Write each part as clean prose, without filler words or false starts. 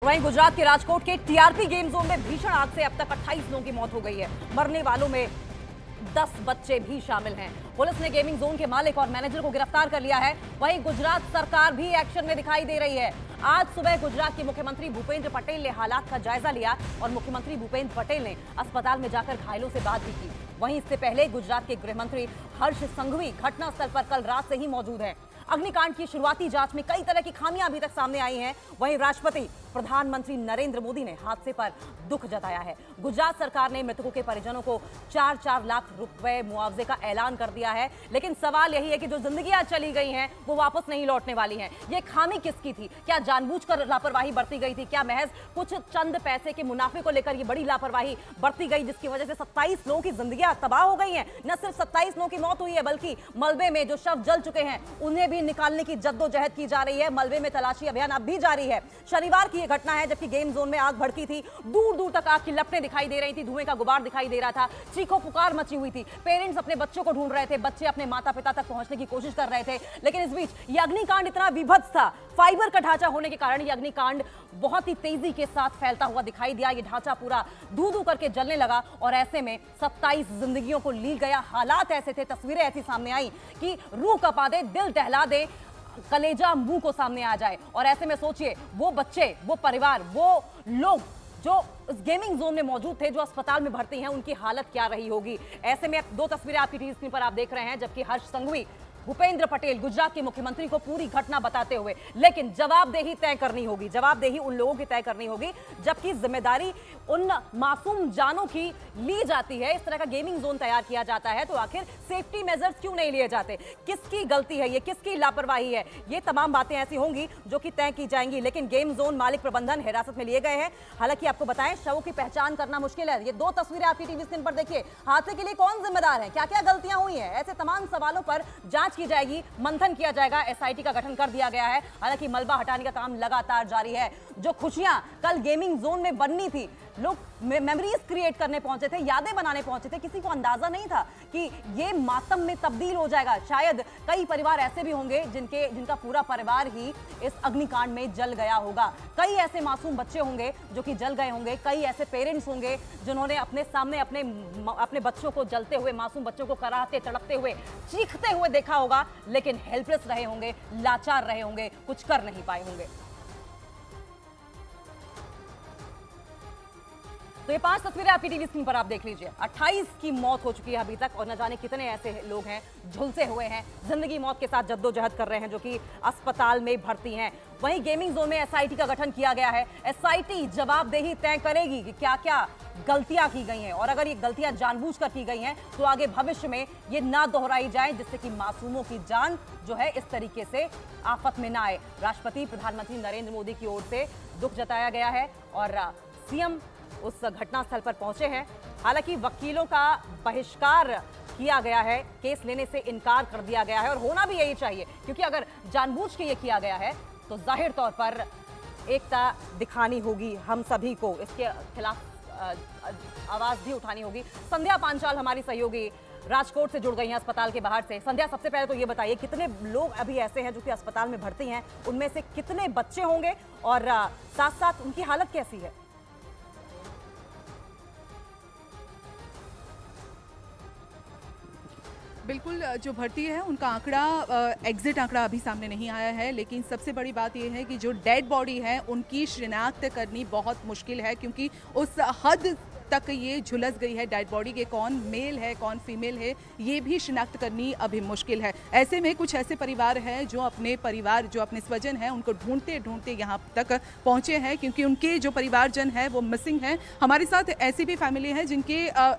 वहीं गुजरात के राजकोट के टीआरपी गेम जोन में भीषण आग से अब तक 28 लोगों की मौत हो गई है। मरने वालों में 10 बच्चे भी शामिल हैं। पुलिस ने गेमिंग जोन के मालिक और मैनेजर को गिरफ्तार कर लिया है। वहीं गुजरात सरकार भी एक्शन में दिखाई दे रही है। आज सुबह गुजरात के मुख्यमंत्री भूपेंद्र पटेल ने हालात का जायजा लिया और मुख्यमंत्री भूपेंद्र पटेल ने अस्पताल में जाकर घायलों से बात भी की। वहीं इससे पहले गुजरात के गृह मंत्री हर्ष संघवी घटनास्थल पर कल रात से ही मौजूद हैं। अग्निकांड की शुरुआती जांच में कई तरह की खामियां अभी तक सामने आई हैं। वहीं राष्ट्रपति प्रधानमंत्री नरेंद्र मोदी ने हादसे पर दुख जताया है। गुजरात सरकार ने मृतकों के परिजनों को 4-4 लाख रुपए मुआवजे का ऐलान कर दिया है। लेकिन सवाल यही है कि जो जिंदगियां चली गई हैं वो वापस नहीं लौटने वाली हैं। ये खामी किसकी थी? क्या जानबूझकर लापरवाही बरती गई थी? क्या महज कुछ चंद पैसे के मुनाफे को लेकर ये बड़ी लापरवाही बरती गई जिसकी वजह से 27 लोगों की जिंदगियां तबाह हो गई हैं? न सिर्फ 27 लोगों की मौत हुई है बल्कि मलबे में जो शव जल चुके हैं उन्हें भी निकालने की जद्दोजहद की जा रही है। मलबे में तलाशी अभियान अब भी जारी है। शनिवार की घटना है जबकि गेम जोन में आग भड़की थी। दूर दूर तक आग की लपटें दिखाई दे रही थी, धुएं का गुबार दिखाई दे रहा था, चीखों पुकार मची हुई थी। पेरेंट्स अपने बच्चों को ढूंढ रहे थे, बच्चे अपने माता पिता तक पहुंचने की कोशिश कर रहे थे। लेकिन इस बीच यह अग्निकांड इतना विभत्स था, फाइबर का ढांचा होने के कारण यह अग्निकांड बहुत ही तेजी के साथ फैलता हुआ दिखाई दिया। यह ढांचा पूरा धू धू करके जलने लगा और ऐसे में 27 जिंदगियों को ली गया। हालात ऐसे थे, तस्वीरें ऐसी सामने आई कि रूह कपा दे, दिल दहला दे, कलेजा मुंह को सामने आ जाए। और ऐसे में सोचिए वो बच्चे, वो परिवार, वो लोग जो इस गेमिंग जोन में मौजूद थे, जो अस्पताल में भर्ती हैं, उनकी हालत क्या रही होगी। ऐसे में दो तस्वीरें आपकी टीवी स्क्रीन पर आप देख रहे हैं जबकि हर्ष संघवी भूपेंद्र पटेल गुजरात के मुख्यमंत्री को पूरी घटना बताते हुए, लेकिन जवाबदेही तय करनी होगी, जवाबदेही उन लोगों की तय करनी होगी जबकि जिम्मेदारी उन मासूम जानों की ली जाती है। इस तरह का गेमिंग जोन तैयार किया जाता है तो आखिर सेफ्टी मेजर्स क्यों नहीं लिए जाते? किसकी गलती है ये, किसकी लापरवाही है? ये तमाम बातें ऐसी होंगी जो कि तय की जाएंगी। लेकिन गेम जोन मालिक प्रबंधन हिरासत में लिए गए हैं। हालांकि आपको बताएं शवों की पहचान करना मुश्किल है। ये दो तस्वीरें आपकी टीवी स्क्रीन पर देखिए। हादसे के लिए कौन जिम्मेदार है, क्या क्या गलतियां हुई हैं, ऐसे तमाम सवालों पर जांच की जाएगी, मंथन किया जाएगा। एसआईटी का गठन कर दिया गया है। हालांकि मलबा हटाने का काम लगातार जारी है। जो खुशियां कल गेमिंग जोन में बननी थी, लोग मेमोरीज क्रिएट करने पहुंचे थे, यादें बनाने पहुंचे थे, किसी को अंदाजा नहीं था कि ये मातम में तब्दील हो जाएगा। शायद कई परिवार ऐसे भी होंगे जिनका पूरा परिवार ही इस अग्निकांड में जल गया होगा। कई ऐसे मासूम बच्चे होंगे जो कि जल गए होंगे। कई ऐसे पेरेंट्स होंगे जिन्होंने अपने सामने अपने बच्चों को जलते हुए, मासूम बच्चों को कराहते, तड़पते हुए, चीखते हुए देखा होगा, लेकिन हेल्पलेस रहे होंगे, लाचार रहे होंगे, कुछ कर नहीं पाए होंगे। तो ये 5 तस्वीरें आपकी टीवी स्क्रीन पर आप देख लीजिए। 28 की मौत हो चुकी है अभी तक और न जाने कितने ऐसे लोग हैं झुलसे हुए हैं, जिंदगी मौत के साथ जद्दोजहद कर रहे हैं, जो कि अस्पताल में भर्ती हैं। वहीं गेमिंग जोन में एसआईटी का गठन किया गया है। एसआईटी जवाबदेही तय करेगी कि क्या क्या गलतियां की गई हैं और अगर ये गलतियां जानबूझकर की गई हैं तो आगे भविष्य में ये ना दोहराई जाए, जिससे कि मासूमों की जान जो है इस तरीके से आफत में ना आए। राष्ट्रपति प्रधानमंत्री नरेंद्र मोदी की ओर से दुख जताया गया है और सीएम उस घटनास्थल पर पहुंचे हैं। हालांकि वकीलों का बहिष्कार किया गया है, केस लेने से इनकार कर दिया गया है और होना भी यही चाहिए, क्योंकि अगर जानबूझ के ये किया गया है तो जाहिर तौर पर एकता दिखानी होगी। हम सभी को इसके खिलाफ आवाज भी उठानी होगी। संध्या पांचाल हमारी सहयोगी राजकोट से जुड़ गई हैं अस्पताल के बाहर से। संध्या, सबसे पहले तो ये बताइए कितने लोग अभी ऐसे हैं जो कि अस्पताल में भर्ती हैं, उनमें से कितने बच्चे होंगे और साथ साथ उनकी हालत कैसी है? बिल्कुल, जो भर्ती है उनका आंकड़ा, एग्जिट आंकड़ा अभी सामने नहीं आया है, लेकिन सबसे बड़ी बात यह है कि जो डेड बॉडी है उनकी शिनाख्त करनी बहुत मुश्किल है, क्योंकि उस हद तक ये झुलस गई है डेड बॉडी के कौन मेल है कौन फीमेल है ये भी शिनाख्त करनी अभी मुश्किल है। ऐसे में कुछ ऐसे परिवार हैं जो अपने परिवार, जो अपने स्वजन हैं, उनको ढूंढते ढूंढते यहाँ तक पहुँचे हैं, क्योंकि उनके जो परिवारजन है वो मिसिंग हैं। हमारे साथ ऐसी भी फैमिली है जिनके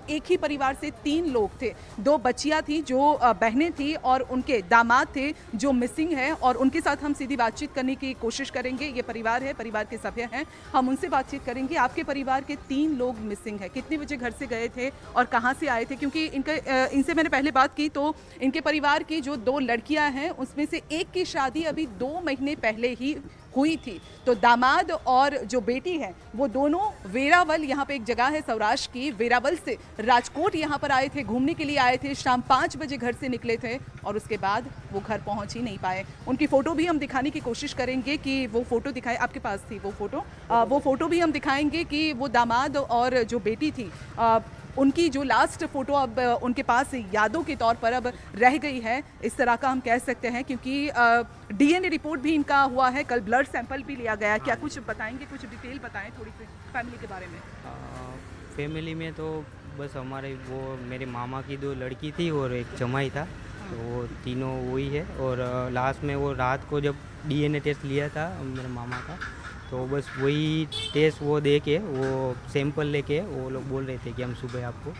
एक ही परिवार से 3 लोग थे, 2 बच्चियाँ थी जो बहनें थी और उनके दामाद थे जो मिसिंग है, और उनके साथ हम सीधी बातचीत करने की कोशिश करेंगे। ये परिवार है, परिवार के सभ्य हैं, हम उनसे बातचीत करेंगे। आपके परिवार के 3 लोग मिसिंग है, कितने बजे घर से गए थे और कहां से आए थे? क्योंकि इनसे मैंने पहले बात की तो इनके परिवार की जो 2 लड़कियां हैं उसमें से एक की शादी अभी 2 महीने पहले ही हुई थी। तो दामाद और जो बेटी है वो दोनों वेरावल, यहाँ पे एक जगह है सौराष्ट्र की, वेरावल से राजकोट यहाँ पर आए थे, घूमने के लिए आए थे। शाम 5 बजे घर से निकले थे और उसके बाद वो घर पहुंच ही नहीं पाए। उनकी फ़ोटो भी हम दिखाने की कोशिश करेंगे कि वो फ़ोटो दिखाए, आपके पास थी वो फ़ोटो भी हम दिखाएंगे कि वो दामाद और जो बेटी थी उनकी जो लास्ट फोटो अब उनके पास यादों के तौर पर अब रह गई है, इस तरह का हम कह सकते हैं, क्योंकि डीएनए रिपोर्ट भी इनका हुआ है, कल ब्लड सैंपल भी लिया गया। क्या कुछ बताएंगे, कुछ डिटेल बताएं थोड़ी सी फैमिली के बारे में। फैमिली में तो बस हमारे वो मेरे मामा की 2 लड़की थी और एक जमाई था, तो वो तीनों वही है। और लास्ट में वो रात को जब डीएनए टेस्ट लिया था मेरे मामा का, तो बस वही टेस्ट वो दे के, वो सैंपल लेके वो लोग बोल रहे थे कि हम सुबह आपको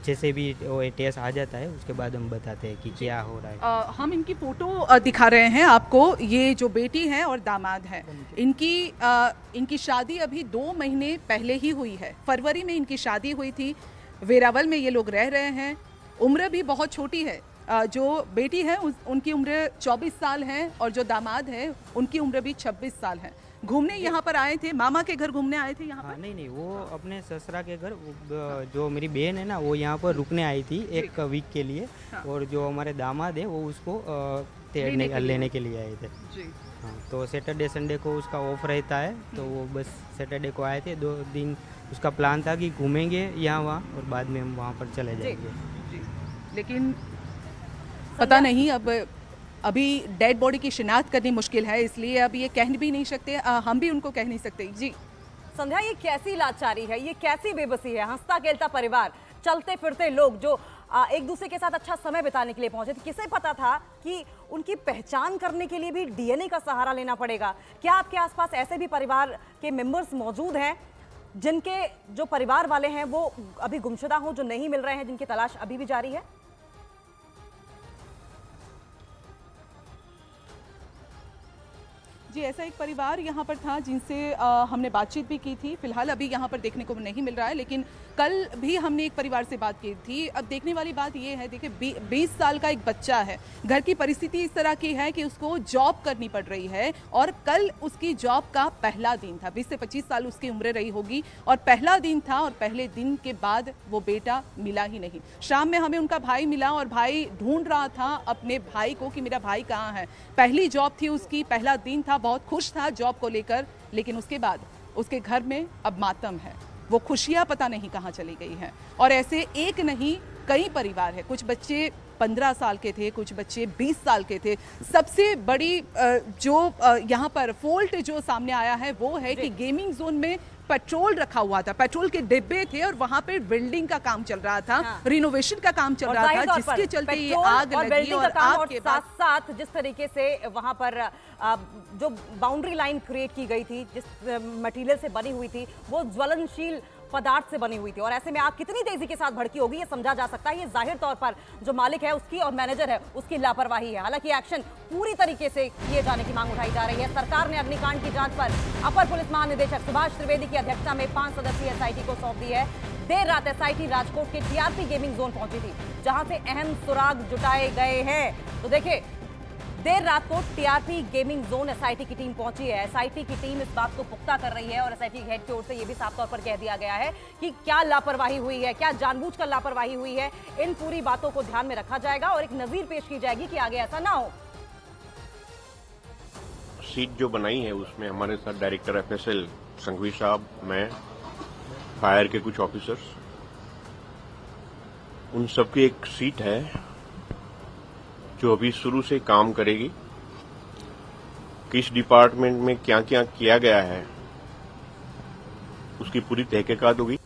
जैसे भी वो टेस्ट आ जाता है उसके बाद हम बताते हैं कि क्या हो रहा है। हम इनकी फ़ोटो दिखा रहे हैं आपको, ये जो बेटी है और दामाद है, इनकी शादी अभी 2 महीने पहले ही हुई है। फरवरी में इनकी शादी हुई थी। वेरावल में ये लोग रह रहे हैं। उम्र भी बहुत छोटी है। जो बेटी है उनकी उम्र 24 साल है और जो दामाद है उनकी उम्र भी 26 साल है। घूमने यहाँ पर आए थे, मामा के घर घूमने आए थे यहाँ पर? नहीं, वो अपने ससुरा के घर, जो मेरी बहन है ना वो यहाँ पर रुकने आई थी 1 वीक के लिए। हाँ। और जो हमारे दामाद है वो उसको लेने के लिए आए थे जी। हाँ, तो सैटरडे संडे को उसका ऑफ रहता है, तो वो बस सैटरडे को आए थे। 2 दिन उसका प्लान था कि घूमेंगे यहाँ वहाँ और बाद में हम वहाँ पर चले जाएंगे जी। लेकिन पता नहीं, अब अभी डेड बॉडी की शिनाख्त करनी मुश्किल है, इसलिए अब ये कह भी नहीं सकते, हम भी उनको कह नहीं सकते जी। संध्या, ये कैसी लाचारी है, ये कैसी बेबसी है। हंसता खेलता परिवार, चलते फिरते लोग जो एक दूसरे के साथ अच्छा समय बिताने के लिए पहुंचे थे। किसे पता था कि उनकी पहचान करने के लिए भी डीएनए का सहारा लेना पड़ेगा। क्या आपके आसपास ऐसे भी परिवार के मेंबर्स मौजूद हैं जिनके जो परिवार वाले हैं वो अभी गुमशुदा हों, जो नहीं मिल रहे हैं, जिनकी तलाश अभी भी जारी है? जी, ऐसा एक परिवार यहाँ पर था जिनसे हमने बातचीत भी की थी। फिलहाल अभी यहाँ पर देखने को नहीं मिल रहा है, लेकिन कल भी हमने एक परिवार से बात की थी। अब देखने वाली बात ये है, देखिए 20 साल का एक बच्चा है, घर की परिस्थिति इस तरह की है कि उसको जॉब करनी पड़ रही है और कल उसकी जॉब का पहला दिन था। 20 से 25 साल उसकी उम्र रही होगी और पहला दिन था और पहले दिन के बाद वो बेटा मिला ही नहीं। शाम में हमें उनका भाई मिला और भाई ढूंढ रहा था अपने भाई को कि मेरा भाई कहाँ है। पहली जॉब थी उसकी, पहला दिन था, बहुत खुश था जॉब को लेकर, लेकिन उसके बाद उसके घर में अब मातम है। वो खुशियां पता नहीं कहां चली गई हैं। और ऐसे एक नहीं कई परिवार है। कुछ बच्चे 15 साल के थे, कुछ बच्चे 20 साल के थे। सबसे बड़ी जो यहाँ पर फॉल्ट जो सामने आया है वो है कि गेमिंग जोन में पेट्रोल रखा हुआ था, पेट्रोल के डिब्बे थे और वहां पे बिल्डिंग का काम चल रहा था, रिनोवेशन का काम चल रहा था, जिसके चलते ये आग लगी। और आग के साथ साथ जिस तरीके से वहां पर जो बाउंड्री लाइन क्रिएट की गई थी, जिस मटेरियल से बनी हुई थी, वो ज्वलनशील पदार्थ से बनी हुई थी। और ऐसे में आग कितनी तेजी के साथ भड़की होगी ये समझा जा सकता है। ये जाहिर तौर पर जो मालिक है उसकी और मैनेजर है उसकी लापरवाही है। हालांकि एक्शन पूरी तरीके से किए जाने की मांग उठाई जा रही है। सरकार ने अग्निकांड की जांच पर अपर पुलिस महानिदेशक सुभाष त्रिवेदी की अध्यक्षता में 5 सदस्यीय एसआईटी को सौंप दी है। देर रात एसआईटी राजकोट के टीआरपी गेमिंग जोन पहुंची थी, जहां से अहम सुराग जुटाए गए हैं। तो देखिए, देर रात को टीआरपी गेमिंग जोन एसआईटी की टीम पहुंची है। एसआईटी की टीम इस बात को पुख्ता कर रही है और एसआईटी हेड की ओर से यह भी साफ तौर पर कह दिया गया है कि क्या लापरवाही हुई है, क्या जानबूझकर लापरवाही हुई है। इन पूरी बातों को ध्यान में रखा जाएगा और एक नजीर पेश की जाएगी कि आगे ऐसा ना हो। सीट जो बनाई है उसमें हमारे साथ डायरेक्टर एफएसएल संघवी साहब, मैं, फायर के कुछ ऑफिसर्स, उन सबकी एक सीट है जो अभी शुरू से काम करेगी। किस डिपार्टमेंट में क्या क्या किया गया है उसकी पूरी तहकीकात होगी।